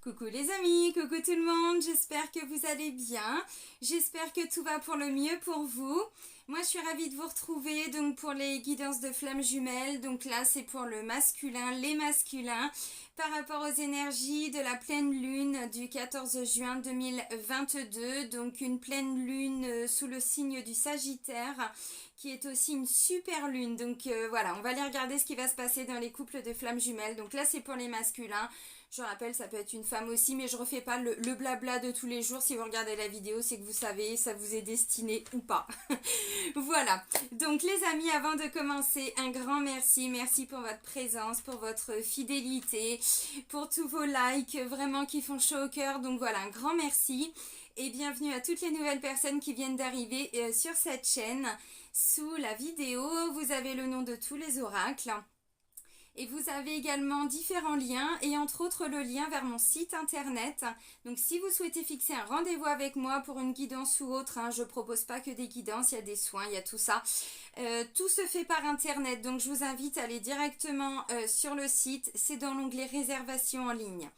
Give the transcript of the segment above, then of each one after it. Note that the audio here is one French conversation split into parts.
Coucou les amis, coucou tout le monde, j'espère que vous allez bien, j'espère que tout va pour le mieux pour vous. Moi je suis ravie de vous retrouver donc pour les guidances de flammes jumelles, donc là c'est pour le masculin, les masculins, par rapport aux énergies de la pleine lune du 14 juin 2022, donc une pleine lune sous le signe du Sagittaire, qui est aussi une super lune. Donc voilà, on va aller regarder ce qui va se passer dans les couples de flammes jumelles. Donc là c'est pour les masculins. Je rappelle, ça peut être une femme aussi, mais je refais pas le blabla de tous les jours. Si vous regardez la vidéo, c'est que vous savez, ça vous est destiné ou pas. Voilà. Donc les amis, avant de commencer, un grand merci. Merci pour votre présence, pour votre fidélité, pour tous vos likes, vraiment qui font chaud au cœur. Donc voilà, un grand merci. Et bienvenue à toutes les nouvelles personnes qui viennent d'arriver sur cette chaîne. Sous la vidéo, vous avez le nom de tous les oracles. Et vous avez également différents liens et entre autres le lien vers mon site internet. Donc si vous souhaitez fixer un rendez-vous avec moi pour une guidance ou autre, je ne propose pas que des guidances, il y a des soins, il y a tout ça. Tout se fait par internet, donc je vous invite à aller directement sur le site. C'est dans l'onglet réservation en ligne.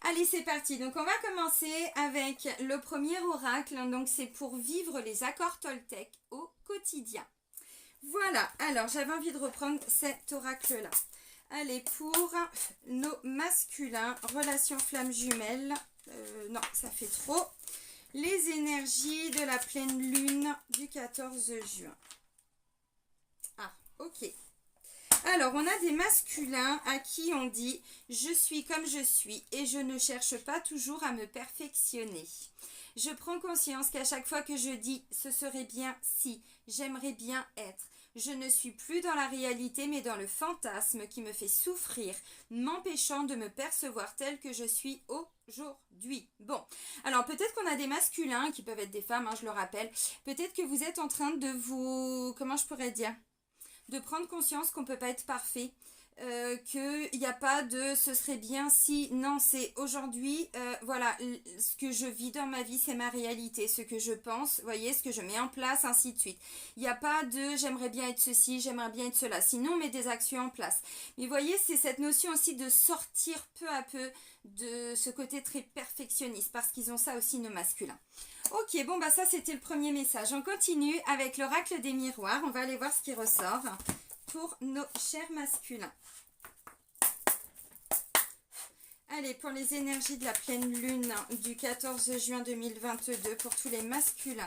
Allez, c'est parti. Donc on va commencer avec le premier oracle. Donc c'est pour vivre les accords Toltec au quotidien. Voilà, alors j'avais envie de reprendre cet oracle-là. Allez, pour nos masculins, relation flamme jumelle, non, ça fait trop. Les énergies de la pleine lune du 14 juin. Ah, ok. Alors, on a des masculins à qui on dit « Je suis comme je suis et je ne cherche pas toujours à me perfectionner. Je prends conscience qu'à chaque fois que je dis « Ce serait bien si, j'aimerais bien être », je ne suis plus dans la réalité mais dans le fantasme qui me fait souffrir, m'empêchant de me percevoir telle que je suis aujourd'hui. Bon, alors peut-être qu'on a des masculins qui peuvent être des femmes, je le rappelle. Peut-être que vous êtes en train de vous... Comment je pourrais dire ? De prendre conscience qu'on ne peut pas être parfait. Qu'il n'y a pas de ce serait bien si, non, c'est aujourd'hui, voilà, ce que je vis dans ma vie, c'est ma réalité, ce que je pense, vous voyez, ce que je mets en place, ainsi de suite. Il n'y a pas de j'aimerais bien être ceci, j'aimerais bien être cela, sinon on met des actions en place. Mais vous voyez, c'est cette notion aussi de sortir peu à peu de ce côté très perfectionniste, parce qu'ils ont ça aussi nos masculins. Ok, bon bah ça c'était le premier message. On continue avec l'oracle des miroirs, on va aller voir ce qui ressort pour nos chers masculins. Allez, pour les énergies de la pleine lune du 14 juin 2022 pour tous les masculins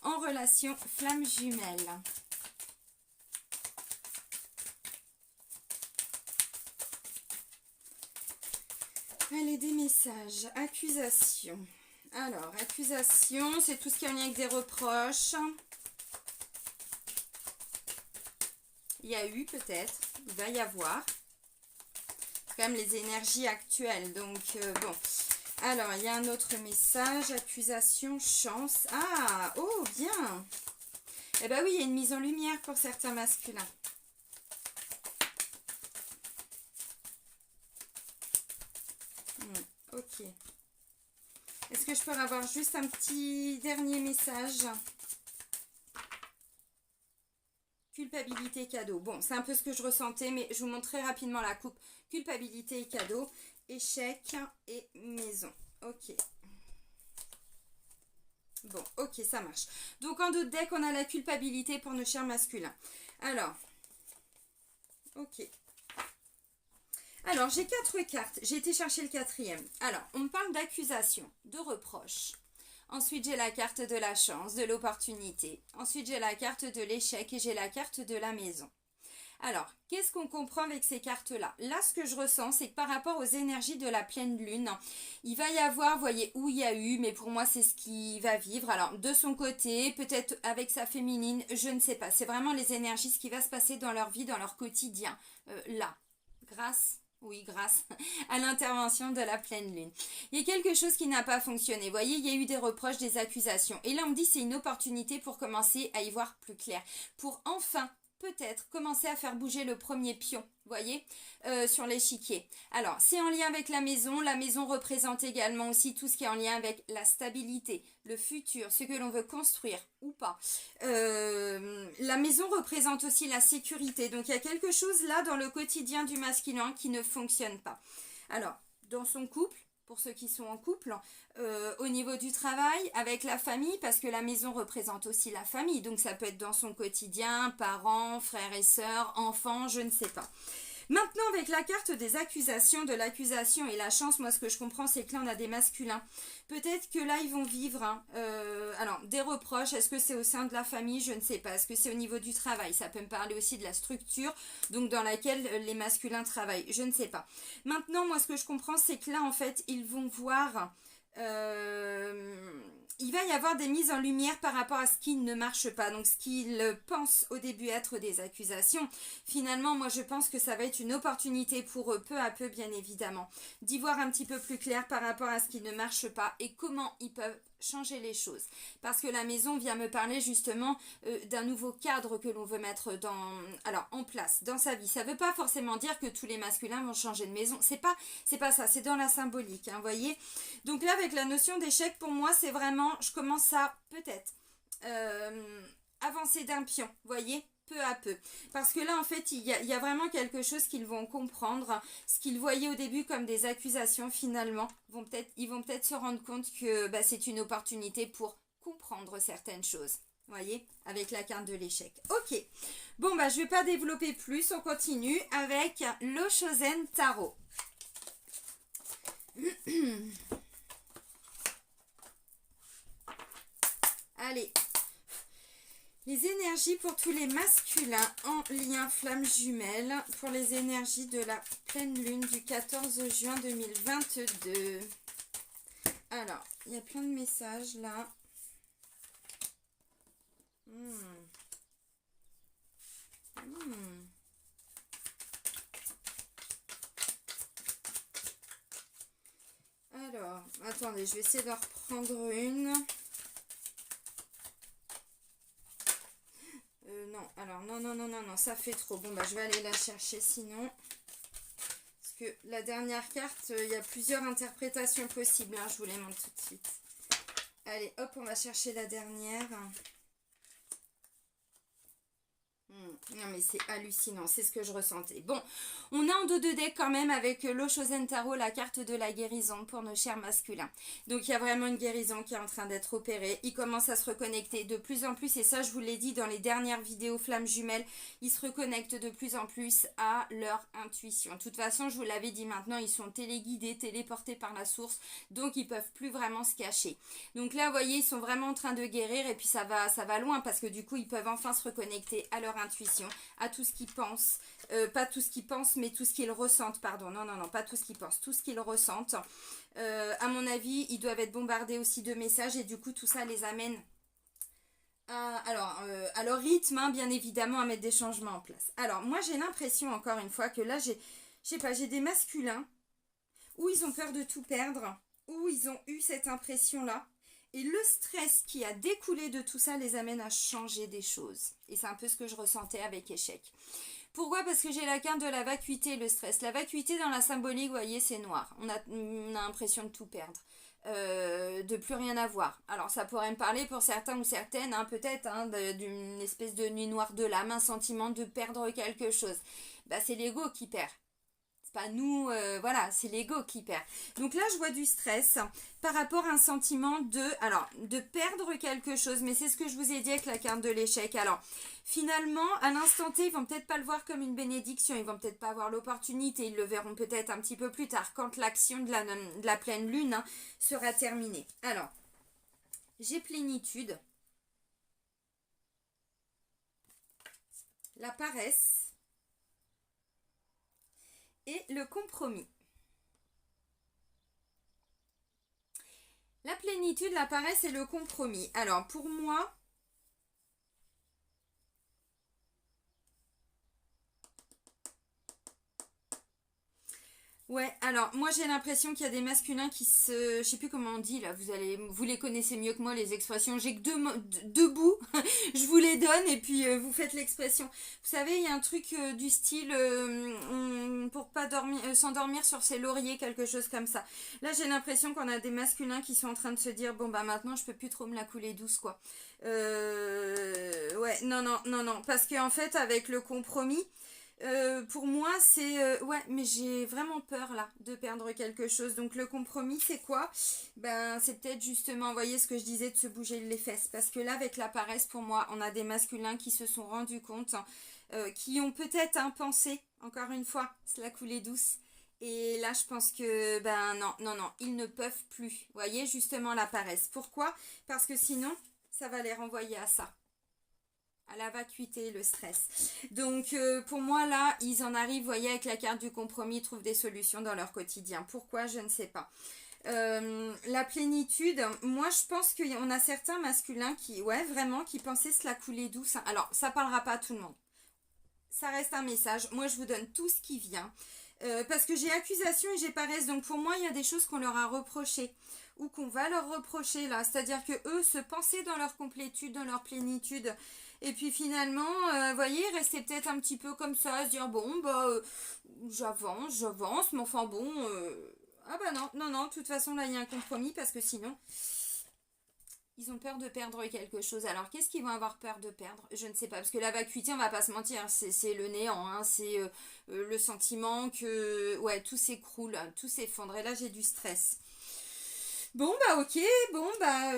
en relation flamme jumelle. Allez, des messages. Accusation. Alors, accusation, c'est tout ce qui est en lien avec des reproches. Il y a eu peut-être, il va y avoir. Quand même les énergies actuelles, donc bon. Alors, il y a un autre message, accusation, chance. Ah, oh, bien. Eh bien oui, il y a une mise en lumière pour certains masculins. Ok. Est-ce que je peux avoir juste un petit dernier message ? Culpabilité et cadeau. Bon, c'est un peu ce que je ressentais, mais je vous montre très rapidement la coupe. Culpabilité et cadeau, échec et maison. Ok. Bon, ok, ça marche. Donc, en d'autres decks, on a la culpabilité pour nos chers masculins. Alors, ok. Alors, j'ai 4 cartes. J'ai été chercher le 4e. Alors, on me parle d'accusation, de reproche. Ensuite, j'ai la carte de la chance, de l'opportunité. Ensuite, j'ai la carte de l'échec et j'ai la carte de la maison. Alors, qu'est-ce qu'on comprend avec ces cartes-là? Là, ce que je ressens, c'est que par rapport aux énergies de la pleine lune, il va y avoir, vous voyez, où il y a eu, mais pour moi, c'est ce qui va vivre. Alors, de son côté, peut-être avec sa féminine, je ne sais pas. C'est vraiment les énergies, ce qui va se passer dans leur vie, dans leur quotidien. Là, grâce à l'intervention de la pleine lune. Il y a quelque chose qui n'a pas fonctionné. Vous voyez, il y a eu des reproches, des accusations. Et là, on me dit c'est une opportunité pour commencer à y voir plus clair. Pour enfin peut-être commencer à faire bouger le premier pion, vous voyez, sur l'échiquier. Alors, c'est en lien avec la maison. La maison représente également aussi tout ce qui est en lien avec la stabilité, le futur, ce que l'on veut construire ou pas. La maison représente aussi la sécurité. Donc, il y a quelque chose là dans le quotidien du masculin qui ne fonctionne pas. Alors, dans son couple, pour ceux qui sont en couple, au niveau du travail, avec la famille, parce que la maison représente aussi la famille, donc ça peut être dans son quotidien, parents, frères et sœurs, enfants, je ne sais pas. Maintenant, avec la carte des accusations, de l'accusation et la chance, moi ce que je comprends c'est que là on a des masculins. Peut-être que là ils vont vivre alors des reproches, est-ce que c'est au sein de la famille, je ne sais pas, est-ce que c'est au niveau du travail, ça peut me parler aussi de la structure donc dans laquelle les masculins travaillent, je ne sais pas. Maintenant moi ce que je comprends c'est que là en fait ils vont voir... il va y avoir des mises en lumière par rapport à ce qui ne marche pas. Donc ce qu'ils pensent au début être des accusations, finalement moi je pense que ça va être une opportunité pour eux peu à peu bien évidemment d'y voir un petit peu plus clair par rapport à ce qui ne marche pas et comment ils peuvent changer les choses. Parce que la maison vient me parler justement d'un nouveau cadre que l'on veut mettre en place dans sa vie. Ça ne veut pas forcément dire que tous les masculins vont changer de maison. C'est pas ça, c'est dans la symbolique, hein, voyez. Donc là, avec la notion d'échec, pour moi, c'est vraiment, je commence à peut-être avancer d'un pion, voyez, peu à peu. Parce que là, en fait, il y a vraiment quelque chose qu'ils vont comprendre. Ce qu'ils voyaient au début comme des accusations, finalement, ils vont peut-être se rendre compte que c'est une opportunité pour comprendre certaines choses. Voyez, avec la carte de l'échec. Ok. Bon, je ne vais pas développer plus. On continue avec l'Oshozen Tarot. Allez. Les énergies pour tous les masculins en lien flamme jumelle pour les énergies de la pleine lune du 14 juin 2022. Alors, il y a plein de messages là. Alors, attendez, je vais essayer de reprendre une. Non, alors non, ça fait trop. Bon, je vais aller la chercher sinon. Parce que la dernière carte, il y a plusieurs interprétations possibles. Hein, je vous les montre tout de suite. Allez, hop, on va chercher la dernière. Non mais c'est hallucinant, c'est ce que je ressentais. Bon, on a en dos de deck quand même avec l'Oshozen Tarot la carte de la guérison pour nos chers masculins. Donc il y a vraiment une guérison qui est en train d'être opérée. Ils commencent à se reconnecter de plus en plus et ça je vous l'ai dit dans les dernières vidéos flammes jumelles, ils se reconnectent de plus en plus à leur intuition. De toute façon je vous l'avais dit maintenant, ils sont téléguidés, téléportés par la source, donc ils peuvent plus vraiment se cacher. Donc là vous voyez ils sont vraiment en train de guérir et puis ça va loin parce que du coup ils peuvent enfin se reconnecter à leur intuition, à tout ce qu'ils pensent, pas tout ce qu'ils pensent mais tout ce qu'ils ressentent, pardon, non, pas tout ce qu'ils pensent, tout ce qu'ils ressentent. À mon avis, ils doivent être bombardés aussi de messages et du coup tout ça les amène à leur rythme, hein, bien évidemment, à mettre des changements en place. Alors moi j'ai l'impression encore une fois que là j'ai des masculins où ils ont peur de tout perdre, où ils ont eu cette impression là. Et le stress qui a découlé de tout ça les amène à changer des choses. Et c'est un peu ce que je ressentais avec échec. Pourquoi? Parce que j'ai la carte de la vacuité et le stress. La vacuité dans la symbolique, vous voyez, c'est noir. On a l'impression de tout perdre. De plus rien avoir. Alors ça pourrait me parler pour certains ou certaines, hein, peut-être, hein, d'une espèce de nuit noire de l'âme, un sentiment de perdre quelque chose. C'est l'ego qui perd. Pas nous, voilà, c'est l'ego qui perd. Donc là, je vois du stress par rapport à un sentiment de perdre quelque chose. Mais c'est ce que je vous ai dit avec la carte de l'échec. Alors, finalement, à l'instant T, ils vont peut-être pas le voir comme une bénédiction. Ils vont peut-être pas avoir l'opportunité. Ils le verront peut-être un petit peu plus tard, quand l'action de la pleine lune, hein, sera terminée. Alors, j'ai plénitude. La paresse. Et le compromis. La plénitude, la paresse et le compromis. Alors, pour moi, ouais, alors moi j'ai l'impression qu'il y a des masculins qui je sais plus comment on dit là, vous les connaissez mieux que moi les expressions, j'ai que deux bouts, je vous les donne et puis vous faites l'expression. Vous savez, il y a un truc du style pour pas s'endormir sur ses lauriers, quelque chose comme ça. Là j'ai l'impression qu'on a des masculins qui sont en train de se dire bon maintenant je peux plus trop me la couler douce quoi. Ouais, non, parce qu'en fait avec le compromis, Pour moi, c'est... ouais, mais j'ai vraiment peur là de perdre quelque chose. Donc le compromis, c'est quoi? Ben, c'est peut-être justement, vous voyez ce que je disais, de se bouger les fesses. Parce que là, avec la paresse, pour moi, on a des masculins qui se sont rendus compte, qui ont peut-être pensé, encore une fois, c'est la coulée douce. Et là, je pense que, ben non, non, non, ils ne peuvent plus. Vous voyez, justement, la paresse. Pourquoi? Parce que sinon, ça va les renvoyer à ça, à la vacuité, le stress. Donc pour moi là, ils en arrivent, vous voyez, avec la carte du compromis, ils trouvent des solutions dans leur quotidien. Pourquoi? Je ne sais pas. La plénitude, moi je pense qu'on a certains masculins qui, ouais, vraiment, qui pensaient se la couler douce. Alors, ça parlera pas à tout le monde. Ça reste un message. Moi, je vous donne tout ce qui vient. Parce que j'ai accusation et j'ai paresse. Donc pour moi, il y a des choses qu'on leur a reprochées ou qu'on va leur reprocher là. C'est-à-dire que eux se pensaient dans leur complétude, dans leur plénitude. Et puis finalement, vous voyez, rester peut-être un petit peu comme ça, se dire bon, bah, j'avance, mais enfin bon, ah bah non, non, non, de toute façon là il y a un compromis parce que sinon, ils ont peur de perdre quelque chose. Alors qu'est-ce qu'ils vont avoir peur de perdre? Je ne sais pas, parce que la vacuité, on va pas se mentir, c'est le néant, hein, c'est le sentiment que, ouais, tout s'écroule, tout s'effondre, et là j'ai du stress. Bon bah ok, bon bah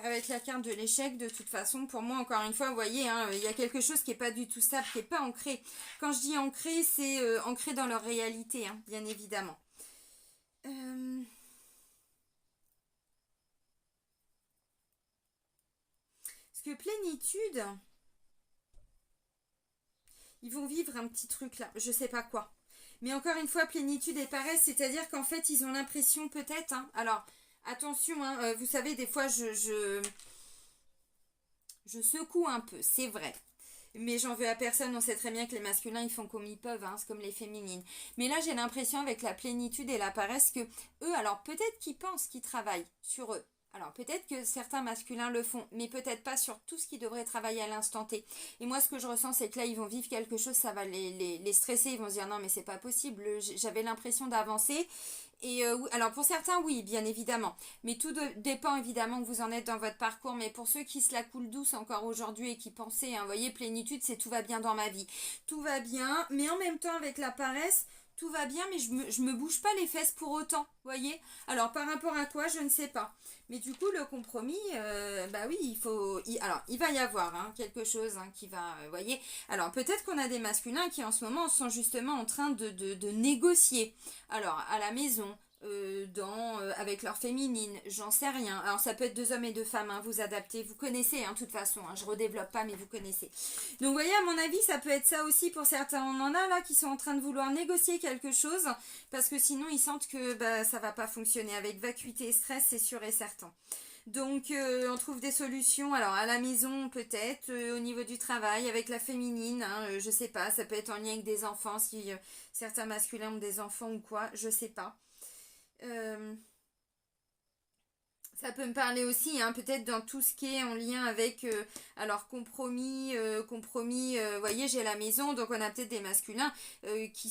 avec la carte de l'échec de toute façon pour moi encore une fois vous voyez hein, il y a quelque chose qui est pas du tout stable, qui est pas ancré. Quand je dis ancré c'est ancré dans leur réalité hein, bien évidemment. Parce que plénitude, ils vont vivre un petit truc là, je sais pas quoi. Mais encore une fois, plénitude et paresse, c'est-à-dire qu'en fait, ils ont l'impression peut-être, hein, alors attention, hein, vous savez, des fois, je secoue un peu, c'est vrai. Mais j'en veux à personne, on sait très bien que les masculins, ils font comme ils peuvent, hein, c'est comme les féminines. Mais là, j'ai l'impression avec la plénitude et la paresse que eux, alors peut-être qu'ils pensent qu'ils travaillent sur eux. Alors peut-être que certains masculins le font, mais peut-être pas sur tout ce qu'ils devraient travailler à l'instant T. Et moi, ce que je ressens, c'est que là, ils vont vivre quelque chose, ça va les stresser. Ils vont se dire non, mais c'est pas possible. J'avais l'impression d'avancer. Et alors pour certains, oui, bien évidemment. Mais tout dépend évidemment que vous en êtes dans votre parcours. Mais pour ceux qui se la coulent douce encore aujourd'hui et qui pensaient, hein, vous voyez, plénitude, c'est tout va bien dans ma vie. Tout va bien, mais en même temps avec la paresse, tout va bien, mais je me bouge pas les fesses pour autant, vous voyez. Alors par rapport à quoi, je ne sais pas. Mais du coup, le compromis, bah oui, alors, il va y avoir hein, quelque chose hein, qui va, vous voyez. Alors, peut-être qu'on a des masculins qui, en ce moment, sont justement en train de négocier. Alors, à la maison, avec leur féminine, j'en sais rien. Alors, ça peut être deux hommes et deux femmes, hein, vous adaptez. Vous connaissez, hein, de toute façon. Hein, je redéveloppe pas, mais vous connaissez. Donc, vous voyez, à mon avis, ça peut être ça aussi pour certains. On en a là qui sont en train de vouloir négocier quelque chose parce que sinon, ils sentent que bah, ça va pas fonctionner. Avec vacuité et stress, c'est sûr et certain. Donc on trouve des solutions, alors à la maison peut-être, au niveau du travail, avec la féminine, hein, je sais pas, ça peut être en lien avec des enfants, si certains masculins ont des enfants ou quoi, je sais pas. Euh, Ça peut me parler aussi, hein, peut-être dans tout ce qui est en lien avec, alors compromis, vous voyez, j'ai la maison, donc on a peut-être des masculins qui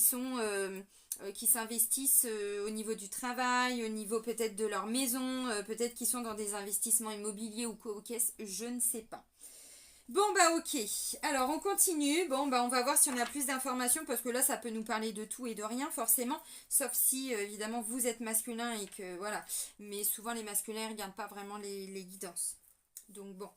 s'investissent au niveau du travail, au niveau peut-être de leur maison, peut-être qu'ils sont dans des investissements immobiliers ou co-caisse, je ne sais pas. Bon bah ok, alors on continue, bon bah on va voir si on a plus d'informations parce que là ça peut nous parler de tout et de rien forcément, sauf si évidemment vous êtes masculin et que voilà, mais souvent les masculins ne regardent pas vraiment les guidances. Donc bon,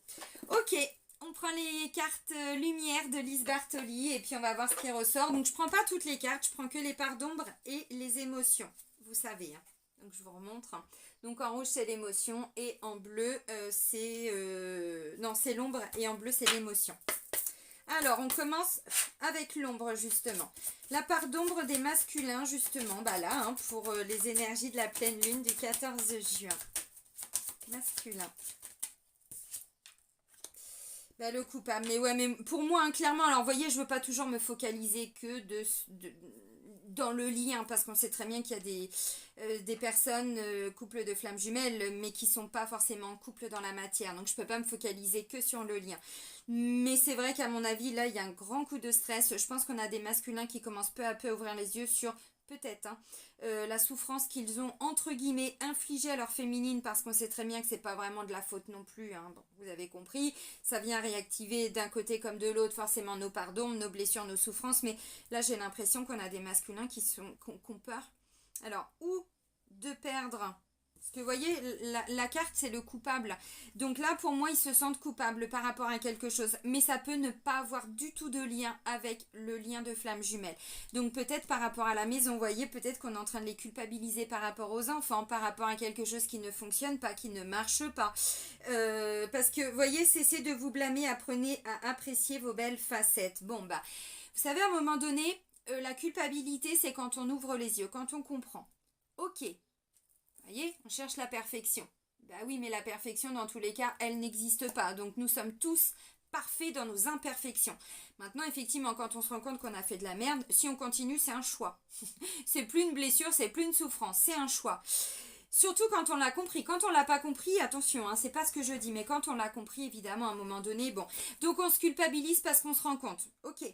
ok, on prend les cartes lumière de Lise Bartoli et puis on va voir ce qui ressort. Donc je prends pas toutes les cartes, je prends que les parts d'ombre et les émotions, vous savez. Hein. Donc je vous remontre. Donc en rouge c'est l'émotion et en bleu c'est... non c'est l'ombre et en bleu c'est l'émotion. Alors on commence avec l'ombre justement. La part d'ombre des masculins justement, bah là hein, pour les énergies de la pleine lune du 14 juin. Masculin. Bah, le coupable. Mais ouais, mais pour moi, hein, clairement, alors vous voyez, je veux pas toujours me focaliser que dans le lien, parce qu'on sait très bien qu'il y a des personnes, couples de flammes jumelles, mais qui sont pas forcément couple dans la matière. Donc je peux pas me focaliser que sur le lien. Mais c'est vrai qu'à mon avis, là, il y a un grand coup de stress. Je pense qu'on a des masculins qui commencent peu à peu à ouvrir les yeux sur peut-être, hein, la souffrance qu'ils ont, entre guillemets, infligée à leur féminine, parce qu'on sait très bien que c'est pas vraiment de la faute non plus, hein. Bon, vous avez compris, ça vient réactiver d'un côté comme de l'autre forcément nos pardons, nos blessures, nos souffrances, mais là j'ai l'impression qu'on a des masculins qui ont peur. Alors, ou de perdre... Parce que vous voyez, la carte, c'est le coupable. Donc là, pour moi, ils se sentent coupables par rapport à quelque chose. Mais ça peut ne pas avoir du tout de lien avec le lien de flamme jumelle. Donc peut-être par rapport à la maison, vous voyez, peut-être qu'on est en train de les culpabiliser par rapport aux enfants, par rapport à quelque chose qui ne fonctionne pas, qui ne marche pas. Parce que, vous voyez, cessez de vous blâmer, apprenez à apprécier vos belles facettes. Bon, bah, vous savez, à un moment donné, la culpabilité, c'est quand on ouvre les yeux, quand on comprend. Ok. Vous voyez, on cherche la perfection. Bah oui, mais la perfection, dans tous les cas, elle n'existe pas. Donc nous sommes tous parfaits dans nos imperfections. Maintenant, effectivement, quand on se rend compte qu'on a fait de la merde, si on continue, c'est un choix. C'est plus une blessure, c'est plus une souffrance, c'est un choix. Surtout quand on l'a compris. Quand on l'a pas compris, attention, hein, c'est pas ce que je dis, mais quand on l'a compris, évidemment, à un moment donné, bon. Donc on se culpabilise parce qu'on se rend compte. Ok.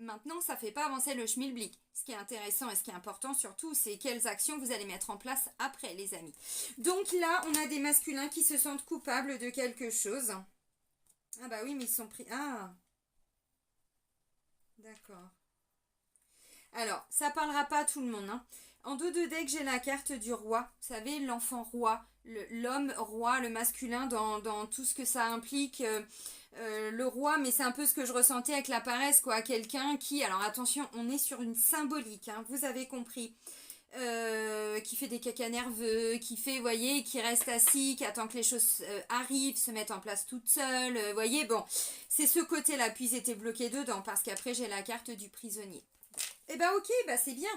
Maintenant, ça ne fait pas avancer le schmilblick. Ce qui est intéressant et ce qui est important surtout, c'est quelles actions vous allez mettre en place après, les amis. Donc là, on a des masculins qui se sentent coupables de quelque chose. Ah bah oui, mais ils sont pris... Ah, d'accord. Alors, ça parlera pas à tout le monde, hein. En dos de deck, j'ai la carte du roi. Vous savez, l'enfant roi, l'homme roi, le masculin dans tout ce que ça implique. Le roi, mais c'est un peu ce que je ressentais avec la paresse, quoi. Quelqu'un qui, alors attention, on est sur une symbolique, hein, vous avez compris. Qui fait des cacas nerveux, qui fait, voyez, qui reste assis, qui attend que les choses arrivent, se mettent en place toute seule, voyez, bon, c'est ce côté-là, puis j'étais bloquée dedans, parce qu'après j'ai la carte du prisonnier. Eh bah ok, bah c'est bien.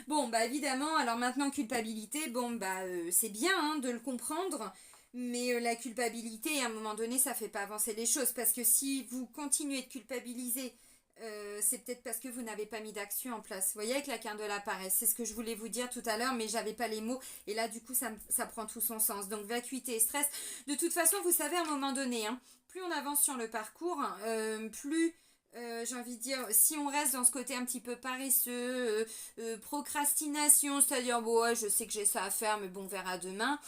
Bon, bah évidemment, alors maintenant culpabilité, bon, bah c'est bien hein, de le comprendre, mais la culpabilité, à un moment donné, ça fait pas avancer les choses, parce que si vous continuez de culpabiliser, c'est peut-être parce que vous n'avez pas mis d'action en place. Vous voyez, avec la carte de la paresse, c'est ce que je voulais vous dire tout à l'heure, mais j'avais pas les mots, et là, du coup, ça prend tout son sens. Donc, vacuité et stress. De toute façon, vous savez, à un moment donné, hein, plus on avance sur le parcours, plus... j'ai envie de dire, si on reste dans ce côté un petit peu paresseux, procrastination, c'est-à-dire, bon, ouais, je sais que j'ai ça à faire, mais bon, on verra demain.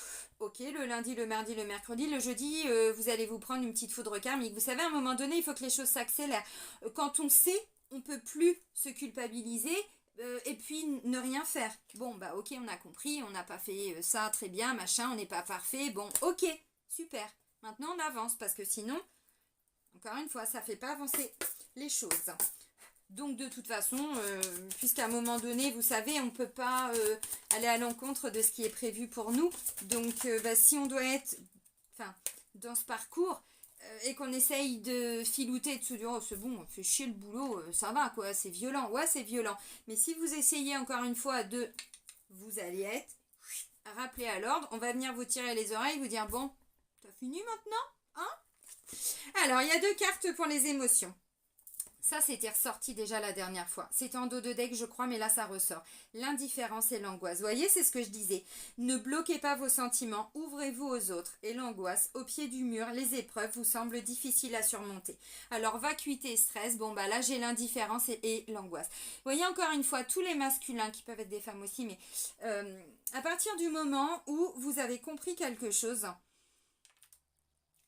Ok, le lundi, le mardi, le mercredi, le jeudi, vous allez vous prendre une petite foudre karmique. Vous savez, à un moment donné, il faut que les choses s'accélèrent. Quand on sait, on peut plus se culpabiliser et puis ne rien faire. Bon, bah ok, on a compris, on n'a pas fait ça très bien, machin, on n'est pas parfait. Bon, ok, super. Maintenant, on avance parce que sinon, encore une fois, ça ne fait pas avancer les choses. Donc de toute façon, puisqu'à un moment donné, vous savez, on ne peut pas aller à l'encontre de ce qui est prévu pour nous. Donc bah, si on doit être dans ce parcours et qu'on essaye de filouter, de se dire, oh c'est bon, on fait chier le boulot, ça va quoi, c'est violent. Ouais, c'est violent. Mais si vous essayez encore une fois vous allez être rappelé à l'ordre, on va venir vous tirer les oreilles, vous dire, bon, t'as fini maintenant, hein? Alors, il y a 2 cartes pour les émotions. Ça, c'était ressorti déjà la dernière fois. C'était en dos de deck, je crois, mais là, ça ressort. L'indifférence et l'angoisse. Vous voyez, c'est ce que je disais. Ne bloquez pas vos sentiments, ouvrez-vous aux autres. Et l'angoisse, au pied du mur, les épreuves vous semblent difficiles à surmonter. Alors, vacuité et stress, bon, bah là, j'ai l'indifférence et l'angoisse. Vous voyez, encore une fois, tous les masculins, qui peuvent être des femmes aussi, mais à partir du moment où vous avez compris quelque chose...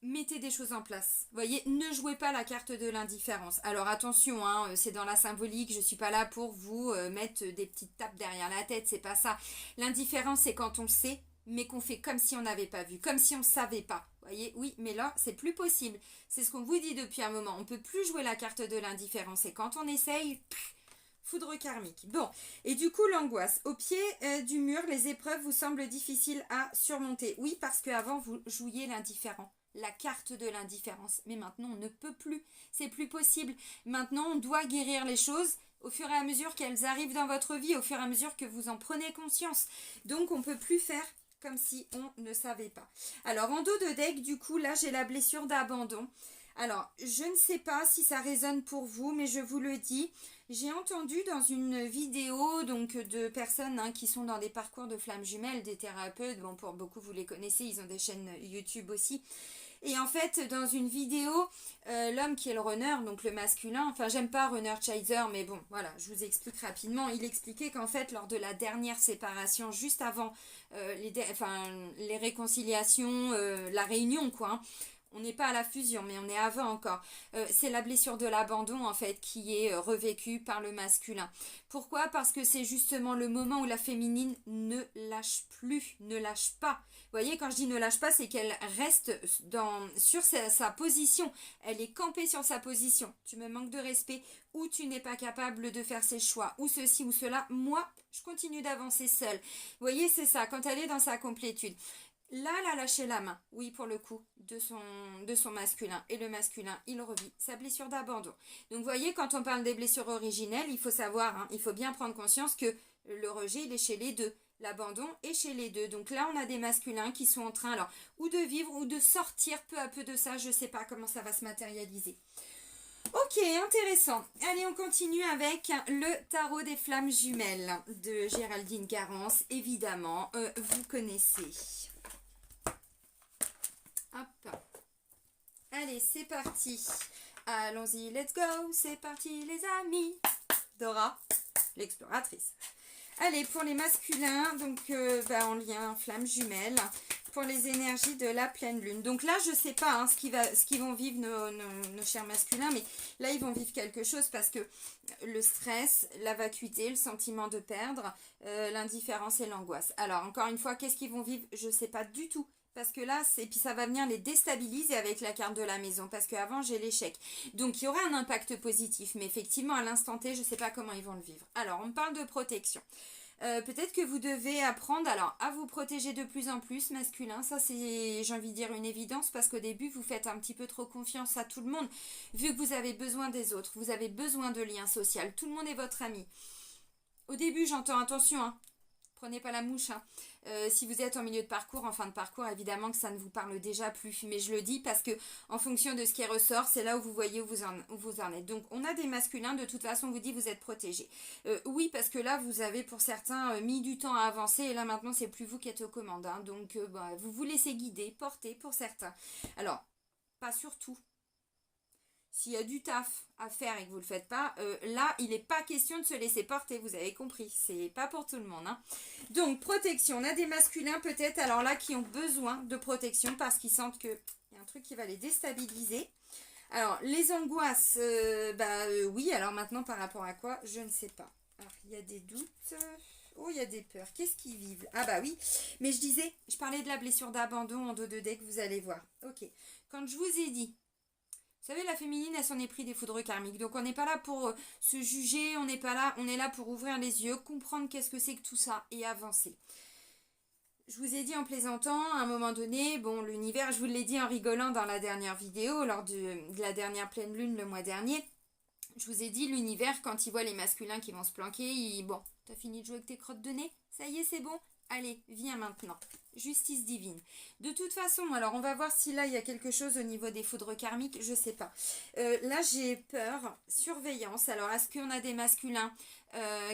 Mettez des choses en place. Vous voyez, ne jouez pas la carte de l'indifférence. Alors attention, hein, c'est dans la symbolique, je ne suis pas là pour vous mettre des petites tapes derrière la tête, c'est pas ça. L'indifférence, c'est quand on le sait, mais qu'on fait comme si on n'avait pas vu, comme si on ne savait pas. Vous voyez, oui, mais là, c'est plus possible. C'est ce qu'on vous dit depuis un moment. On ne peut plus jouer la carte de l'indifférence. Et quand on essaye... Foudre karmique. Bon, et du coup, l'angoisse. Au pied du mur, les épreuves vous semblent difficiles à surmonter. Oui, parce qu'avant, vous jouiez l'indifférent. La carte de l'indifférence. Mais maintenant, on ne peut plus. C'est plus possible. Maintenant, on doit guérir les choses au fur et à mesure qu'elles arrivent dans votre vie, au fur et à mesure que vous en prenez conscience. Donc, on ne peut plus faire comme si on ne savait pas. Alors, en dos de deck, du coup, là, j'ai la blessure d'abandon. Alors, je ne sais pas si ça résonne pour vous, mais je vous le dis, j'ai entendu dans une vidéo donc de personnes qui sont dans des parcours de flammes jumelles, des thérapeutes, bon pour beaucoup vous les connaissez, ils ont des chaînes YouTube aussi. Et en fait, dans une vidéo, l'homme qui est le runner, donc le masculin, enfin j'aime pas runner chaser, mais bon, voilà, je vous explique rapidement. Il expliquait qu'en fait, lors de la dernière séparation, juste avant les réconciliations, la réunion, quoi, hein, on n'est pas à la fusion, mais on est avant encore. C'est la blessure de l'abandon, en fait, qui est revécue par le masculin. Pourquoi? Parce que c'est justement le moment où la féminine ne lâche plus, ne lâche pas. Vous voyez, quand je dis ne lâche pas, c'est qu'elle reste sur sa position. Elle est campée sur sa position. Tu me manques de respect ou tu n'es pas capable de faire ses choix ou ceci ou cela. Moi, je continue d'avancer seule. Vous voyez, c'est ça, quand elle est dans sa complétude. Là, elle a lâché la main, oui, pour le coup, de son masculin. Et le masculin, il revit sa blessure d'abandon. Donc, vous voyez, quand on parle des blessures originelles, il faut savoir, il faut bien prendre conscience que le rejet, il est chez les deux. L'abandon est chez les deux. Donc là, on a des masculins qui sont en train, alors, ou de vivre ou de sortir peu à peu de ça. Je ne sais pas comment ça va se matérialiser. Ok, intéressant. Allez, on continue avec le tarot des flammes jumelles de Géraldine Garance. Évidemment, vous connaissez. Hop. Allez, c'est parti. Allons-y, let's go. C'est parti, les amis. Dora, l'exploratrice. Allez, pour les masculins, donc en lien flamme jumelle, pour les énergies de la pleine lune. Donc là, je ne sais pas ce qu'ils vont vivre nos chers masculins, mais là, ils vont vivre quelque chose parce que le stress, la vacuité, le sentiment de perdre, l'indifférence et l'angoisse. Alors, encore une fois, qu'est-ce qu'ils vont vivre? Je ne sais pas du tout. Parce que là, puis ça va venir les déstabiliser avec la carte de la maison. Parce qu'avant, j'ai l'échec. Donc, il y aura un impact positif. Mais effectivement, à l'instant T, je ne sais pas comment ils vont le vivre. Alors, on parle de protection. Peut-être que vous devez apprendre à vous protéger de plus en plus, masculin. Ça, c'est, j'ai envie de dire, une évidence. Parce qu'au début, vous faites un petit peu trop confiance à tout le monde. Vu que vous avez besoin des autres. Vous avez besoin de liens sociaux. Tout le monde est votre ami. Au début, j'entends, attention, prenez pas la mouche. Si vous êtes en milieu de parcours, en fin de parcours, évidemment que ça ne vous parle déjà plus. Mais je le dis parce que en fonction de ce qui ressort, c'est là où vous voyez où vous en êtes. Donc on a des masculins, de toute façon, on vous dit vous êtes protégés. Oui, parce que là, vous avez pour certains mis du temps à avancer et là maintenant, c'est plus vous qui êtes aux commandes. Donc vous vous laissez guider, porter pour certains. Alors, pas surtout. S'il y a du taf à faire et que vous ne le faites pas, là, il n'est pas question de se laisser porter, vous avez compris. C'est pas pour tout le monde. Donc, protection. On a des masculins peut-être, alors là, qui ont besoin de protection parce qu'ils sentent qu'il y a un truc qui va les déstabiliser. Alors, les angoisses, oui. Alors maintenant, par rapport à quoi? Je ne sais pas. Alors, il y a des doutes. Oh, il y a des peurs. Qu'est-ce qu'ils vivent? Ah bah oui. Mais je parlais de la blessure d'abandon en dos de deck, vous allez voir. Ok. Quand je vous ai dit, vous savez, la féminine, elle s'en est pris des foudres karmiques. Donc, on n'est pas là pour se juger, on n'est pas là, on est là pour ouvrir les yeux, comprendre qu'est-ce que c'est que tout ça et avancer. Je vous ai dit en plaisantant, à un moment donné, bon, l'univers, je vous l'ai dit en rigolant dans la dernière vidéo, lors de la dernière pleine lune le mois dernier, je vous ai dit, l'univers, quand il voit les masculins qui vont se planquer, bon, t'as fini de jouer avec tes crottes de nez? Ça y est, c'est bon? Allez, viens maintenant. Justice divine. De toute façon, alors on va voir si là il y a quelque chose au niveau des foudres karmiques, je sais pas. Là j'ai peur, surveillance. Alors est-ce qu'on a des masculins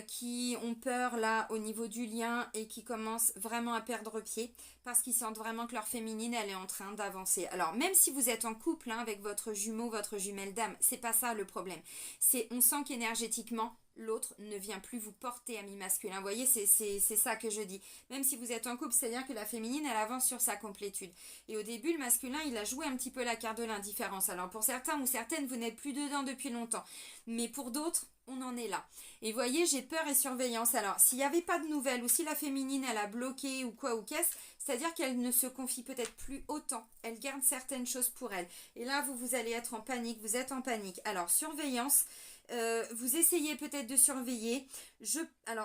qui ont peur là au niveau du lien et qui commencent vraiment à perdre pied parce qu'ils sentent vraiment que leur féminine elle est en train d'avancer. Alors même si vous êtes en couple avec votre jumeau, votre jumelle d'âme, c'est pas ça le problème. C'est on sent qu'énergétiquement l'autre ne vient plus vous porter ami masculin. Vous voyez, c'est ça que je dis. Même si vous êtes en couple, c'est-à-dire que la féminine, elle avance sur sa complétude. Et au début, le masculin, il a joué un petit peu la carte de l'indifférence. Alors pour certains ou certaines, vous n'êtes plus dedans depuis longtemps. Mais pour d'autres, on en est là. Et vous voyez, j'ai peur et surveillance. Alors, s'il n'y avait pas de nouvelles ou si la féminine, elle a bloqué ou quoi ou qu'est-ce, c'est-à-dire qu'elle ne se confie peut-être plus autant. Elle garde certaines choses pour elle. Et là, vous allez être en panique. Vous êtes en panique. Alors, surveillance. Vous essayez peut-être de surveiller,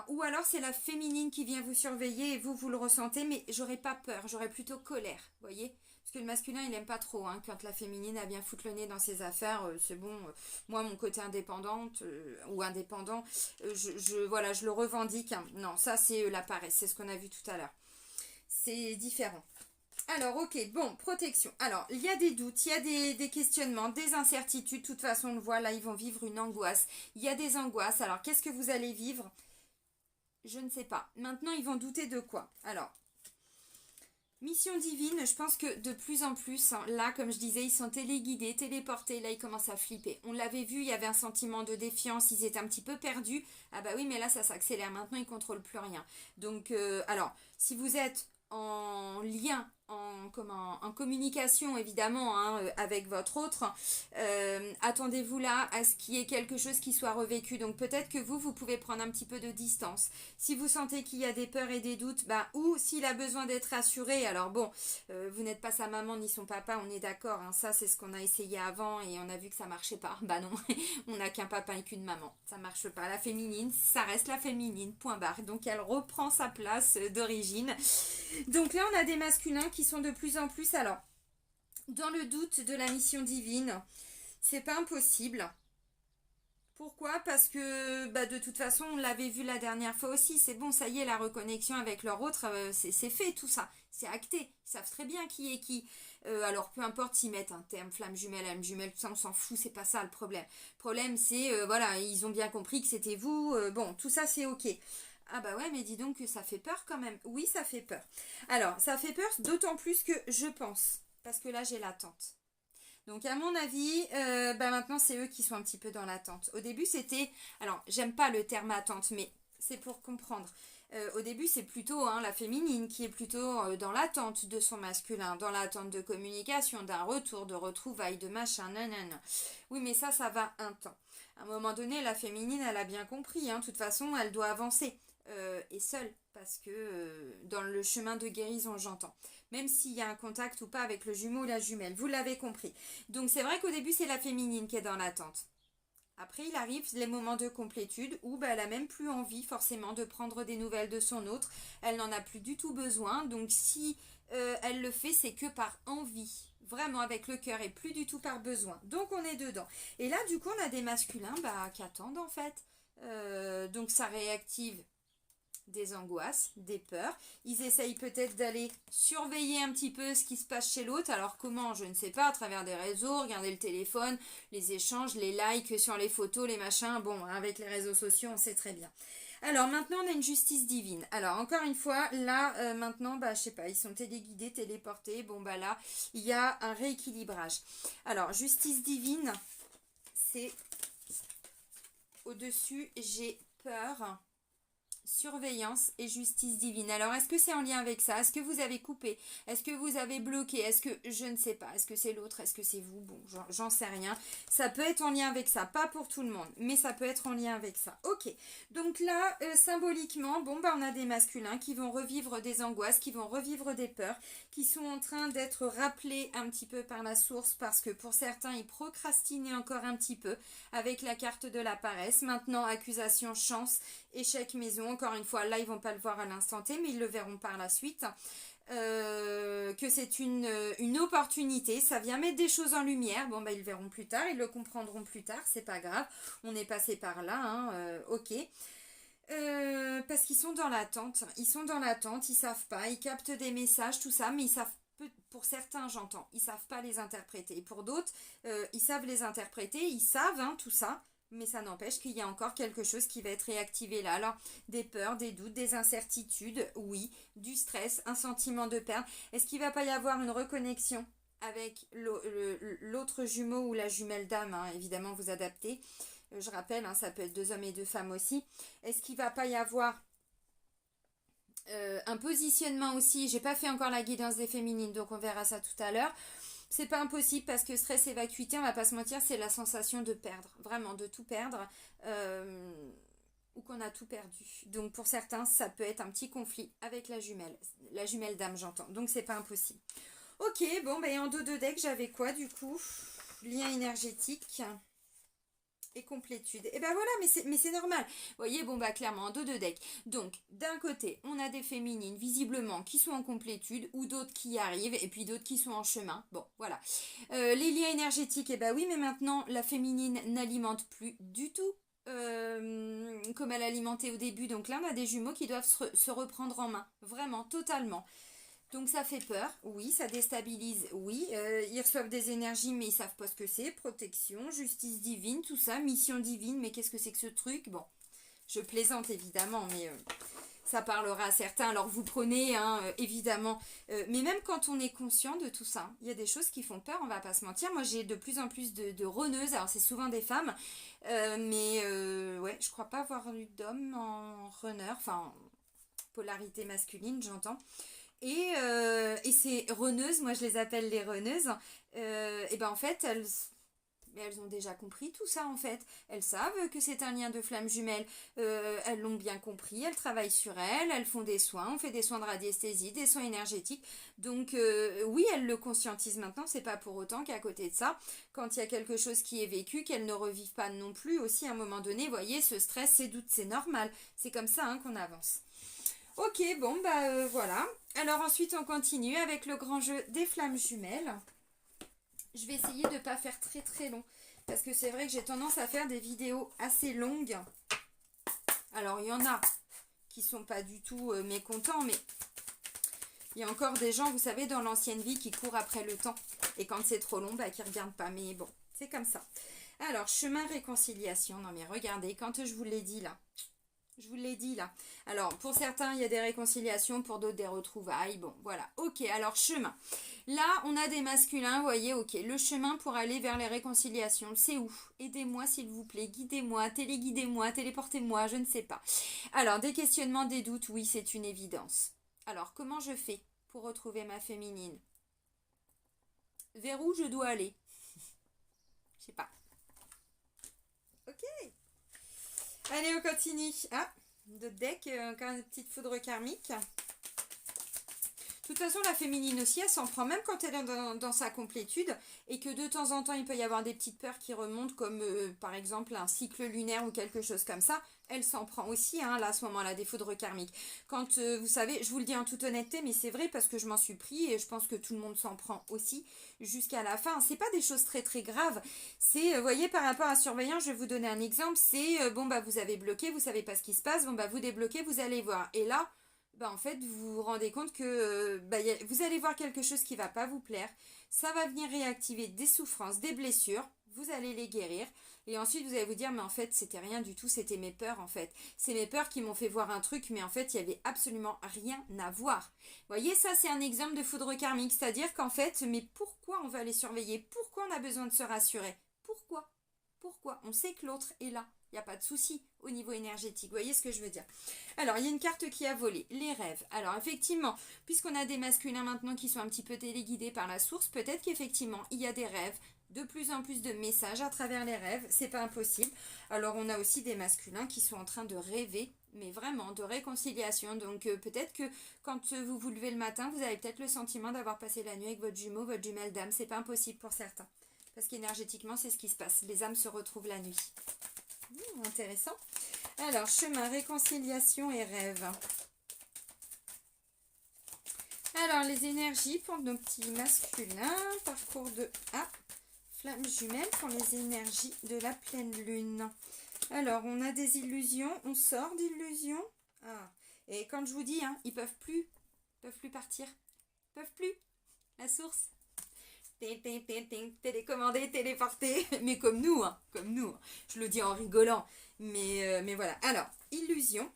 ou alors c'est la féminine qui vient vous surveiller et vous le ressentez, mais j'aurais pas peur, j'aurais plutôt colère, vous voyez, parce que le masculin il aime pas trop, quand la féminine a bien foutre le nez dans ses affaires, c'est bon, moi mon côté indépendante ou indépendant, je le revendique, non ça c'est la paresse, c'est ce qu'on a vu tout à l'heure, c'est différent. Alors, ok, bon, protection. Alors, il y a des doutes, il y a des questionnements, des incertitudes. De toute façon, on le voit, là, ils vont vivre une angoisse. Il y a des angoisses. Alors, qu'est-ce que vous allez vivre? Je ne sais pas. Maintenant, ils vont douter de quoi? Alors, mission divine, je pense que de plus en plus, hein, là, comme je disais, ils sont téléguidés, téléportés. Là, ils commencent à flipper. On l'avait vu, il y avait un sentiment de défiance. Ils étaient un petit peu perdus. Ah bah oui, mais là, ça s'accélère. Maintenant, ils ne contrôlent plus rien. Donc, alors, si vous êtes en lien, en communication évidemment hein, avec votre autre, attendez-vous là à ce qu'il y ait quelque chose qui soit revécu. Donc peut-être que vous pouvez prendre un petit peu de distance. Si vous sentez qu'il y a des peurs et des doutes, bah, ou s'il a besoin d'être rassuré, alors bon, vous n'êtes pas sa maman ni son papa, on est d'accord, hein, ça c'est ce qu'on a essayé avant et on a vu que ça marchait pas. Bah non, on n'a qu'un papa et qu'une maman, ça marche pas. La féminine, ça reste la féminine, point barre. Donc elle reprend sa place d'origine. Donc là, on a des masculins qui sont de plus en plus, alors, dans le doute de la mission divine, c'est pas impossible. Pourquoi? Parce que bah, de toute façon, on l'avait vu la dernière fois aussi, c'est bon, ça y est, la reconnexion avec leur autre, c'est fait tout ça, c'est acté, ils savent très bien qui est qui. Alors peu importe s'ils mettent un terme flamme jumelle, âme jumelle, tout ça, on s'en fout, c'est pas ça le problème. Le problème c'est, voilà, ils ont bien compris que c'était vous, bon, tout ça c'est ok. Ah bah ouais, mais dis donc que ça fait peur quand même. Oui, ça fait peur. Alors, ça fait peur d'autant plus que je pense, parce que là j'ai l'attente. Donc à mon avis, bah maintenant c'est eux qui sont un petit peu dans l'attente. Au début c'était, alors j'aime pas le terme attente, mais c'est pour comprendre. Au début c'est plutôt hein, la féminine qui est plutôt dans l'attente de son masculin, dans l'attente de communication, d'un retour, de retrouvailles, de machin, nanana. Oui mais ça va un temps. À un moment donné la féminine elle a bien compris, hein, de toute façon elle doit avancer. Et seule, parce que dans le chemin de guérison j'entends même s'il y a un contact ou pas avec le jumeau ou la jumelle. Vous l'avez compris. Donc c'est vrai qu'au début, c'est la féminine qui est dans l'attente. Après, il arrive les moments de complétude où bah, elle a même plus envie forcément de prendre des nouvelles de son autre. Elle n'en a plus du tout besoin. Donc si elle le fait, c'est que par envie. Vraiment avec le cœur et plus du tout par besoin. Donc on est dedans. Et là, du coup, on a des masculins bah, qui attendent en fait. Donc ça réactive des angoisses, des peurs. Ils essayent peut-être d'aller surveiller un petit peu ce qui se passe chez l'autre. Alors comment, je ne sais pas, à travers des réseaux, regarder le téléphone, les échanges, les likes sur les photos, les machins. Bon, avec les réseaux sociaux, on sait très bien. Alors maintenant, on a une justice divine. Alors encore une fois, là, maintenant, bah, je sais pas, ils sont téléguidés, téléportés. Bon, bah là, il y a un rééquilibrage. Alors, justice divine, c'est au-dessus, j'ai peur, surveillance et justice divine. Alors, est-ce que c'est en lien avec ça? Est-ce que vous avez coupé? Est-ce que vous avez bloqué? Est-ce que, je ne sais pas, est-ce que c'est l'autre? Est-ce que c'est vous? Bon, j'en sais rien. Ça peut être en lien avec ça, pas pour tout le monde, mais ça peut être en lien avec ça. Ok, donc là, symboliquement, bon, bah, on a des masculins qui vont revivre des angoisses, qui vont revivre des peurs, qui sont en train d'être rappelés un petit peu par la source, parce que pour certains, ils procrastinaient encore un petit peu avec la carte de la paresse. Maintenant, accusation, chance, échec, maison. Encore une fois, là, ils vont pas le voir à l'instant T, mais ils le verront par la suite. Que c'est une opportunité, ça vient mettre des choses en lumière. Bon, bah, ils le verront plus tard, ils le comprendront plus tard, c'est pas grave. On est passé par là, hein, ok. Parce qu'ils sont dans l'attente. Ils sont dans l'attente, ils savent pas, ils captent des messages, tout ça, mais ils savent pour certains, j'entends, ils savent pas les interpréter. Et pour d'autres, ils savent les interpréter, ils savent hein, tout ça, mais ça n'empêche qu'il y a encore quelque chose qui va être réactivé là. Alors, des peurs, des doutes, des incertitudes, oui, du stress, un sentiment de perte. Est-ce qu'il va pas y avoir une reconnexion avec l'autre jumeau ou la jumelle d'âme, hein, évidemment vous adaptez. Je rappelle, hein, ça peut être 2 hommes et 2 femmes aussi. Est-ce qu'il va pas y avoir un positionnement aussi? J'ai pas fait encore la guidance des féminines, donc on verra ça tout à l'heure. C'est pas impossible parce que stress et vacuité, on va pas se mentir, c'est la sensation de perdre, vraiment de tout perdre. Ou qu'on a tout perdu. Donc pour certains, ça peut être un petit conflit avec la jumelle d'âme j'entends. Donc c'est pas impossible. Ok, bon, bah, et en dos de deck, j'avais quoi du coup? Lien énergétique et complétude. Et ben voilà, mais c'est normal. Vous voyez, bon bah clairement, en dos de deck. Donc, d'un côté, on a des féminines, visiblement, qui sont en complétude, ou d'autres qui arrivent, et puis d'autres qui sont en chemin. Bon, voilà. Les liens énergétiques, et ben oui, mais maintenant, la féminine n'alimente plus du tout. Comme elle alimentait au début. Donc là, on a des jumeaux qui doivent se reprendre en main. Vraiment, totalement. Donc ça fait peur, oui, ça déstabilise, oui. Ils reçoivent des énergies mais ils savent pas ce que c'est. Protection, justice divine, tout ça, mission divine, mais qu'est-ce que c'est que ce truc? Bon, je plaisante évidemment, mais ça parlera à certains. Alors vous prenez, hein, évidemment. Mais même quand on est conscient de tout ça, il y a des choses qui font peur, on va pas se mentir. Moi j'ai de plus en plus de reneuses, alors c'est souvent des femmes. Ouais, je crois pas avoir eu d'hommes en runner, enfin en polarité masculine j'entends. Et ces reneuses, moi je les appelle les reneuses, et ben en fait elles ont déjà compris tout ça en fait. Elles savent que c'est un lien de flamme jumelle, elles l'ont bien compris, elles travaillent sur elles font des soins, on fait des soins de radiesthésie, des soins énergétiques. Donc oui, elles le conscientisent maintenant, c'est pas pour autant qu'à côté de ça, quand il y a quelque chose qui est vécu, qu'elles ne revivent pas non plus aussi à un moment donné, vous voyez, ce stress, ces doutes, c'est normal. C'est comme ça hein, qu'on avance. Ok, bon, voilà. Alors ensuite, on continue avec le grand jeu des flammes jumelles. Je vais essayer de ne pas faire très très long. Parce que c'est vrai que j'ai tendance à faire des vidéos assez longues. Alors, il y en a qui sont pas du tout mécontents, mais il y a encore des gens, vous savez, dans l'ancienne vie qui courent après le temps. Et quand c'est trop long, qui ne regardent pas. Mais bon, c'est comme ça. Alors, chemin réconciliation. Non mais regardez, quand je vous l'ai dit là. Je vous l'ai dit là. Alors, pour certains, il y a des réconciliations, pour d'autres, des retrouvailles. Bon, voilà. Ok, alors chemin. Là, on a des masculins, vous voyez, ok. Le chemin pour aller vers les réconciliations, c'est où? Aidez-moi, s'il vous plaît. Guidez-moi, téléguidez-moi, téléportez-moi, je ne sais pas. Alors, des questionnements, des doutes, oui, c'est une évidence. Alors, comment je fais pour retrouver ma féminine? Vers où je dois aller? Je sais pas. Ok. Allez, on continue. Ah, d'autres decks, encore une petite foudre karmique. De toute façon, la féminine aussi, elle s'en prend, même quand elle est dans sa complétude, et que de temps en temps, il peut y avoir des petites peurs qui remontent, comme par exemple un cycle lunaire ou quelque chose comme ça. Elle s'en prend aussi, hein, là, à ce moment-là, des foudres karmiques. Quand, vous savez, je vous le dis en toute honnêteté, mais c'est vrai parce que je m'en suis pris, et je pense que tout le monde s'en prend aussi, jusqu'à la fin. C'est pas des choses très très graves. C'est, vous voyez, par rapport à surveillance, je vais vous donner un exemple. C'est, vous avez bloqué, vous savez pas ce qui se passe, vous débloquez, vous allez voir. Et là, en fait, vous vous rendez compte que vous allez voir quelque chose qui va pas vous plaire. Ça va venir réactiver des souffrances, des blessures. Vous allez les guérir. Et ensuite, vous allez vous dire, mais en fait, c'était rien du tout. C'était mes peurs, en fait. C'est mes peurs qui m'ont fait voir un truc, mais en fait, il y avait absolument rien à voir. Vous voyez, ça, c'est un exemple de foudre karmique. C'est-à-dire qu'en fait, mais pourquoi on va les surveiller? Pourquoi on a besoin de se rassurer? Pourquoi on sait que l'autre est là. Il n'y a pas de souci au niveau énergétique. Vous voyez ce que je veux dire? Alors, il y a une carte qui a volé. Les rêves. Alors, effectivement, puisqu'on a des masculins maintenant qui sont un petit peu téléguidés par la source, peut-être qu'effectivement, il y a des rêves, de plus en plus de messages à travers les rêves. C'est pas impossible. Alors, on a aussi des masculins qui sont en train de rêver, mais vraiment, de réconciliation. Donc, peut-être que quand vous vous levez le matin, vous avez peut-être le sentiment d'avoir passé la nuit avec votre jumeau, votre jumelle d'âme. C'est pas impossible pour certains. Parce qu'énergétiquement, c'est ce qui se passe. Les âmes se retrouvent la nuit. Intéressant. Alors, chemin, réconciliation et rêve. Alors, les énergies pour nos petits masculins. Parcours de flamme jumelle pour les énergies de la pleine lune. Alors, on a des illusions. On sort d'illusions. Et quand je vous dis, ils peuvent plus partir. Ils peuvent plus. La source. Télécommandé, téléporté, mais comme nous, comme nous. Je le dis en rigolant, mais voilà. Alors, illusion,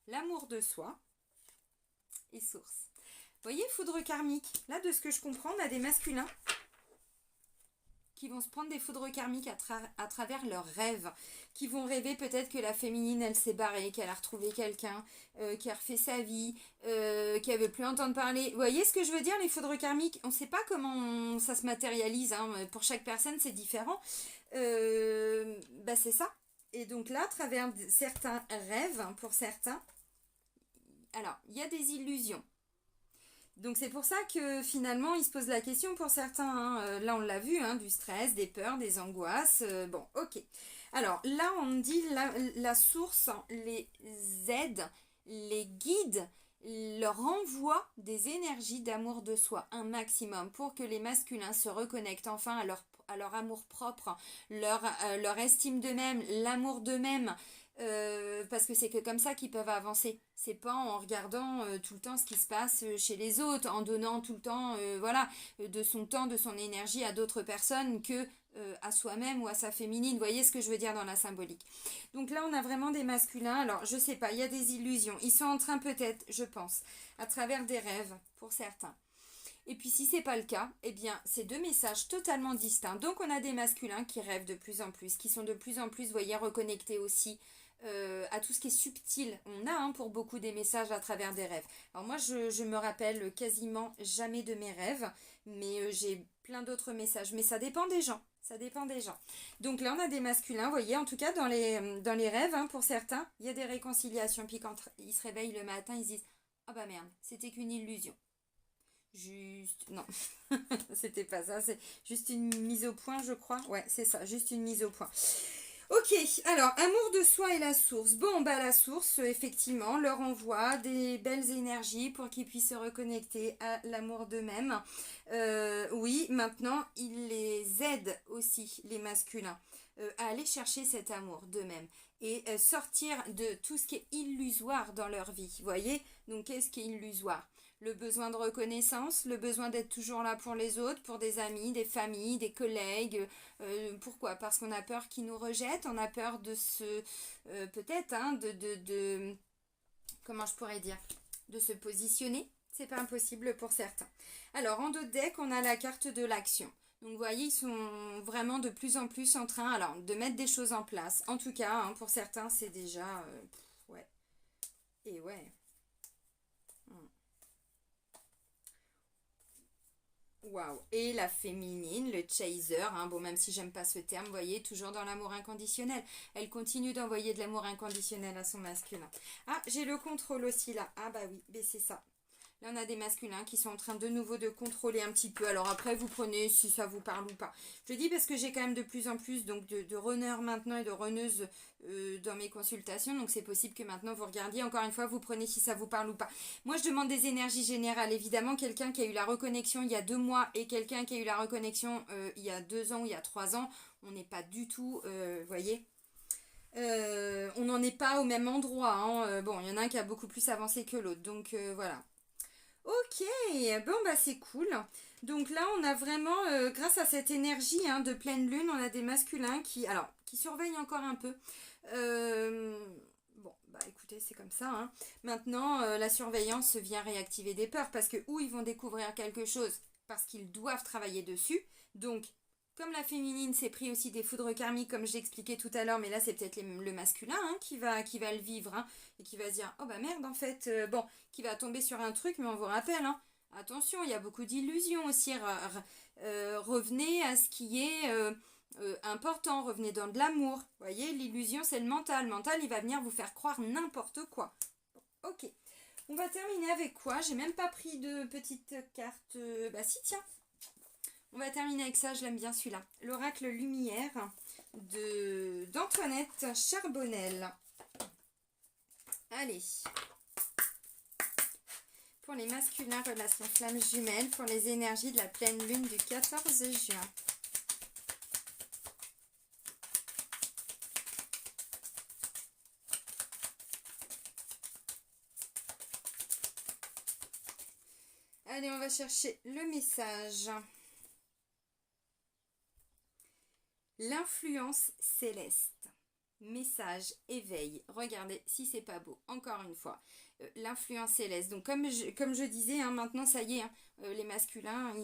l'amour de soi et source. Vous voyez, foudre karmique. Là, de ce que je comprends, on a des masculins qui vont se prendre des foudres karmiques à travers leurs rêves, qui vont rêver peut-être que la féminine, elle s'est barrée, qu'elle a retrouvé quelqu'un, qui a refait sa vie, qu'elle veut plus entendre parler. Vous voyez ce que je veux dire, les foudres karmiques? On ne sait pas comment ça se matérialise, pour chaque personne, c'est différent. C'est ça. Et donc là, à travers certains rêves, pour certains, alors, il y a des illusions. Donc c'est pour ça que finalement ils se posent la question pour certains. Là on l'a vu, du stress, des peurs, des angoisses. Bon, ok. Alors là on dit la source les aide, les guide, leur envoie des énergies d'amour de soi, un maximum, pour que les masculins se reconnectent enfin à leur amour propre, leur estime d'eux-mêmes, l'amour d'eux-mêmes. parce que c'est que comme ça qu'ils peuvent avancer. C'est pas en regardant tout le temps ce qui se passe chez les autres, en donnant tout le temps, voilà, de son temps, de son énergie à d'autres personnes que à soi-même ou à sa féminine. Vous voyez ce que je veux dire dans la symbolique. Donc là, on a vraiment des masculins. Alors, je sais pas, il y a des illusions. Ils sont en train peut-être, je pense, à travers des rêves, pour certains. Et puis si c'est pas le cas, eh bien c'est deux messages totalement distincts. Donc on a des masculins qui rêvent de plus en plus, qui sont de plus en plus, vous voyez, reconnectés aussi à tout ce qui est subtil. On a pour beaucoup des messages à travers des rêves. Alors moi je me rappelle quasiment jamais de mes rêves, mais j'ai plein d'autres messages. Mais ça dépend des gens. Ça dépend des gens. Donc là on a des masculins, vous voyez, en tout cas dans les rêves, pour certains, il y a des réconciliations. Puis quand ils se réveillent le matin, ils se disent ah bah merde, c'était qu'une illusion. Juste, non, c'était pas ça, c'est juste une mise au point, je crois. Ouais, c'est ça, juste une mise au point. Ok, alors, amour de soi et la source. Bon, bah la source, effectivement, leur envoie des belles énergies pour qu'ils puissent se reconnecter à l'amour d'eux-mêmes. Oui, maintenant, il les aide aussi, les masculins, à aller chercher cet amour d'eux-mêmes et sortir de tout ce qui est illusoire dans leur vie. Vous voyez? Donc, qu'est-ce qui est illusoire? Le besoin de reconnaissance, le besoin d'être toujours là pour les autres, pour des amis, des familles, des collègues. Pourquoi? Parce qu'on a peur qu'ils nous rejettent, on a peur de se... peut-être, comment je pourrais dire? De se positionner. C'est pas impossible pour certains. Alors, en d'autres decks, on a la carte de l'action. Donc, vous voyez, ils sont vraiment de plus en plus en train, alors, de mettre des choses en place. En tout cas, pour certains, c'est déjà... ouais. Et ouais. Waouh. Et la féminine, le chaser, bon, même si j'aime pas ce terme, vous voyez, toujours dans l'amour inconditionnel. Elle continue d'envoyer de l'amour inconditionnel à son masculin. Ah, j'ai le contrôle aussi là. Ah bah oui, mais c'est ça. Là, on a des masculins qui sont en train de nouveau de contrôler un petit peu. Alors après, vous prenez si ça vous parle ou pas. Je dis parce que j'ai quand même de plus en plus donc de runners maintenant et de runneuses dans mes consultations. Donc c'est possible que maintenant vous regardiez. Encore une fois, vous prenez si ça vous parle ou pas. Moi, je demande des énergies générales. Évidemment, quelqu'un qui a eu la reconnexion il y a 2 mois et quelqu'un qui a eu la reconnexion il y a 2 ans ou il y a 3 ans, on n'est pas du tout, voyez, on n'en est pas au même endroit. Bon, il y en a un qui a beaucoup plus avancé que l'autre. Donc voilà. Ok, bon bah c'est cool. Donc là on a vraiment, grâce à cette énergie de pleine lune, on a des masculins qui surveillent encore un peu. Bon bah écoutez c'est comme ça. Maintenant la surveillance vient réactiver des peurs parce que ou ils vont découvrir quelque chose parce qu'ils doivent travailler dessus. Donc comme la féminine s'est pris aussi des foudres karmiques comme j'expliquais tout à l'heure, mais là c'est peut-être le masculin qui va le vivre et qui va se dire oh bah merde en fait, bon, qui va tomber sur un truc, mais on vous rappelle, attention, il y a beaucoup d'illusions aussi, revenez à ce qui est important, revenez dans de l'amour, vous voyez, l'illusion c'est le mental il va venir vous faire croire n'importe quoi. Bon, ok, on va terminer avec quoi? J'ai même pas pris de petite carte, bah si tiens. On va terminer avec ça, je l'aime bien celui-là. L'oracle lumière d'Antoinette Charbonnel. Allez. Pour les masculins, relation flamme jumelle, pour les énergies de la pleine lune du 14 juin. Allez, on va chercher le message. L'influence céleste. Message, éveil. Regardez si c'est pas beau. Encore une fois. L'influence céleste. Donc comme je disais, maintenant ça y est, les masculins,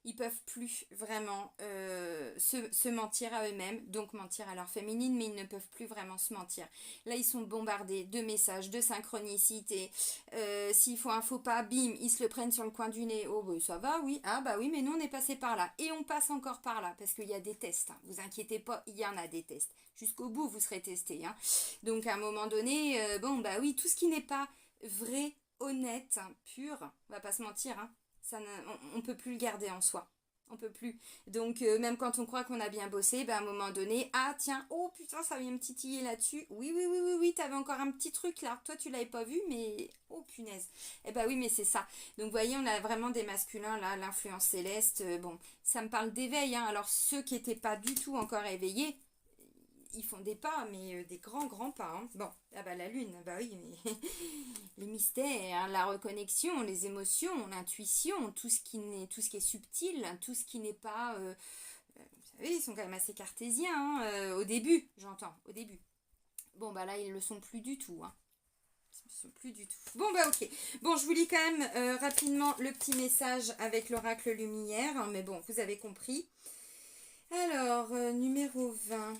ils peuvent plus vraiment se mentir à eux-mêmes, donc mentir à leur féminine, mais ils ne peuvent plus vraiment se mentir. Là, ils sont bombardés de messages, de synchronicité. S'il faut un faux pas, bim, ils se le prennent sur le coin du nez. Oh, bah, ça va, oui. Ah, bah oui, mais nous, on est passé par là. Et on passe encore par là, parce qu'il y a des tests. Vous inquiétez pas, il y en a des tests. Jusqu'au bout, vous serez testés. Donc, à un moment donné, bon, bah oui, tout ce qui n'est pas vrai, honnête, pur, on va pas se mentir, on ne peut plus le garder en soi. On peut plus. Donc, même quand on croit qu'on a bien bossé, à un moment donné, ah tiens, oh putain, ça vient me titiller là-dessus. Oui, t'avais encore un petit truc là. Toi, tu l'avais pas vu, mais oh punaise. Eh oui, mais c'est ça. Donc, vous voyez, on a vraiment des masculins là, l'influence céleste. Bon, ça me parle d'éveil. Alors, ceux qui n'étaient pas du tout encore éveillés, ils font des pas, mais des grands pas. Hein. Bon, ah bah la lune, bah oui, mais les mystères, la reconnexion, les émotions, l'intuition, tout ce qui est subtil, tout ce qui n'est pas... vous savez, ils sont quand même assez cartésiens, hein, au début, j'entends, au début. Bon, bah là, ils le sont plus du tout, hein. Ils sont plus du tout. Bon, bah ok. Bon, je vous lis quand même rapidement le petit message avec l'oracle lumière, hein, mais bon, vous avez compris. Alors, numéro 20.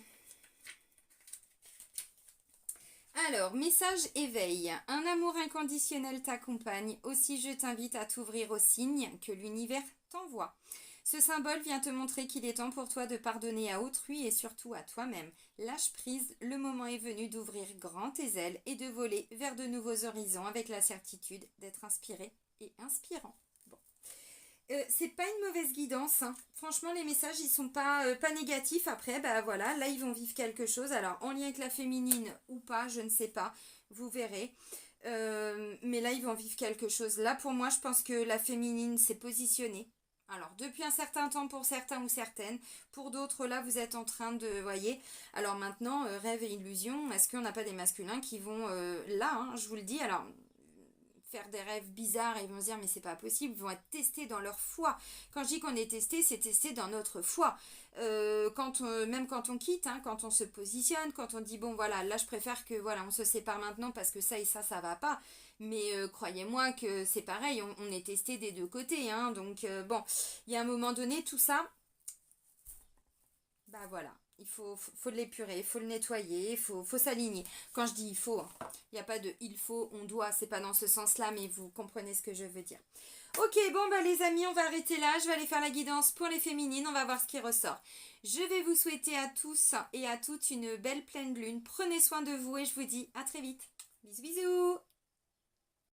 Alors, message éveil. Un amour inconditionnel t'accompagne. Aussi, je t'invite à t'ouvrir aux signes que l'univers t'envoie. Ce symbole vient te montrer qu'il est temps pour toi de pardonner à autrui et surtout à toi-même. Lâche prise, le moment est venu d'ouvrir grand tes ailes et de voler vers de nouveaux horizons avec la certitude d'être inspiré et inspirant. Bon. C'est pas une mauvaise guidance, hein. Franchement, les messages, ils sont pas négatifs. Après, bah voilà, là, ils vont vivre quelque chose. Alors, en lien avec la féminine ou pas, je ne sais pas. Vous verrez. Mais là, ils vont vivre quelque chose. Là, pour moi, je pense que la féminine s'est positionnée. Alors, depuis un certain temps pour certains ou certaines, pour d'autres, là, vous êtes en train de, voyez. Alors maintenant, rêve et illusion, est-ce qu'on n'a pas des masculins qui vont, là, hein, je vous le dis, alors, faire des rêves bizarres et ils vont se dire, mais c'est pas possible, ils vont être testés dans leur foi. Quand je dis qu'on est testé, c'est testé dans notre foi. Même quand on quitte, hein, quand on se positionne, quand on dit, bon, voilà, là, je préfère que, voilà, on se sépare maintenant parce que ça et ça va pas. Mais croyez-moi que c'est pareil, on est testé des deux côtés. Hein, donc, bon, il y a un moment donné, tout ça, bah voilà, il faut l'épurer, il faut le nettoyer, il faut s'aligner. Quand je dis il faut, il n'y a pas de il faut, on doit, c'est pas dans ce sens-là, mais vous comprenez ce que je veux dire. Ok, bon, bah les amis, on va arrêter là. Je vais aller faire la guidance pour les féminines, on va voir ce qui ressort. Je vais vous souhaiter à tous et à toutes une belle pleine lune. Prenez soin de vous et je vous dis à très vite. Bisous, bisous.